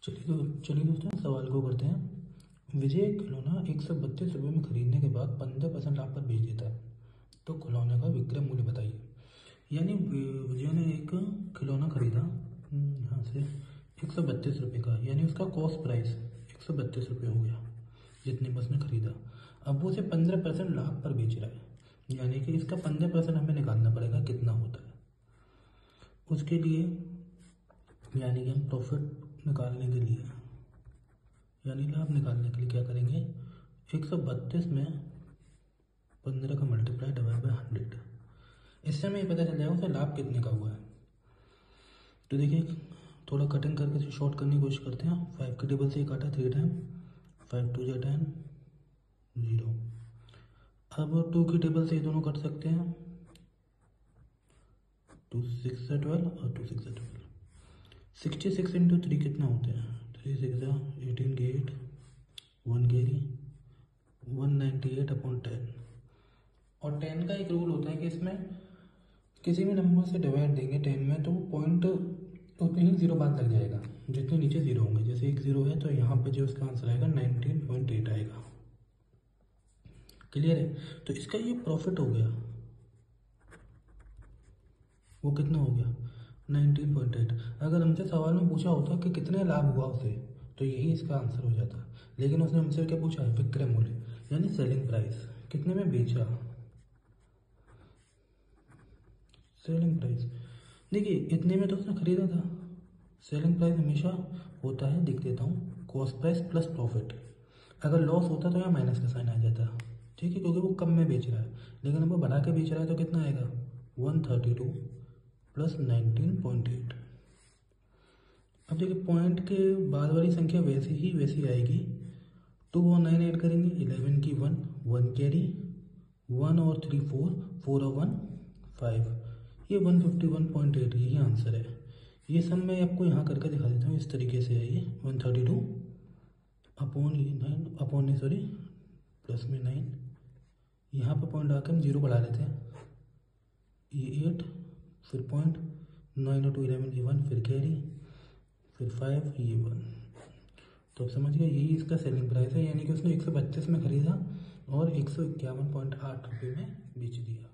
चलिए दोस्तों, सवाल को करते हैं। विजय खिलौना 132 रुपये में खरीदने के बाद 15% लाभ पर बेच देता है, तो खिलौने का विक्रय मूल्य बताइए। यानी विजय ने एक खिलौना खरीदा यहाँ से 132 रुपये का, यानी उसका कॉस्ट प्राइस 132 रुपये हो गया जितने में उसने खरीदा। अब वो उसे 15% लाभ पर बेच रहा है, यानी कि इसका 15% हमें निकालना पड़ेगा कितना होता है। उसके लिए यानी कि हम प्रॉफिट निकालने के लिए यानी लाभ निकालने के लिए क्या करेंगे, 132 में 15 का मल्टीप्लाई डिवाइड बाय 100। इससे हमें पता चल जाएगा उसे लाभ कितने का हुआ है। तो देखिए, थोड़ा कटिंग करके इसे शॉर्ट करने की कोशिश करते हैं। 5 के टेबल से ये काटा 3 टाइम, 5 2 जा 10 0। अब 2 की टेबल से ये दोनों कट सकते हैं, 2 6 से 12 और 2 6 से 12। 66 इंटू 3 कितना होते हैं, 3 6 18 के 8 1 कैरी 198 अपॉन 10। और 10 का एक रूल होता है कि इसमें किसी भी नंबर से डिवाइड देंगे 10 में तो पॉइंट उतने ही जीरो बाद लग जाएगा जितने नीचे जीरो होंगे। जैसे एक जीरो है तो यहाँ पे जो इसका आंसर आएगा 19.8 आएगा। क्लियर है? तो इसका ये प्रॉफिट हो गया, वो कितना हो गया 19.8। अगर हमसे सवाल में पूछा होता कि कितने लाभ हुआ उसे, तो यही इसका आंसर हो जाता। लेकिन उसने हमसे क्या पूछा है, विक्रय मूल्य यानी सेलिंग प्राइस, कितने में बेचा, सेलिंग प्राइस। देखिए इतने में तो उसने खरीदा था। सेलिंग प्राइस हमेशा होता है, देख देता हूँ, कॉस्ट प्राइस प्लस प्रॉफिट। अगर लॉस होता तो यहाँ माइनस का साइन आ जाता, ठीक है, क्योंकि वो कम में बेच रहा है। लेकिन अब वो बढ़ा के बेच रहा है तो कितना आएगा 132 प्लस 19.8। अब देखिए पॉइंट के बाद वाली संख्या वैसी आएगी। 2 और 9 ऐड करेंगे, 11 की 1 कैरी 1 और 3 4 4 और 1 5, ये 151.8 यही आंसर है। ये सब मैं आपको यहाँ करके दिखा देता हूँ। इस तरीके से है ये 132 अपॉन 9 अपॉन सॉरी प्लस में 9, यहाँ पर पॉइंट आकर हम 0 बढ़ा लेते हैं, ये 8 फिर पॉइंट 9 और 2 11 की 1 फिर कैरी फिर 5 ये 1। तो अब समझ गए, यही इसका सेलिंग प्राइस है। यानी कि उसने 132 में खरीदा और 151.8 रुपये में बेच दिया।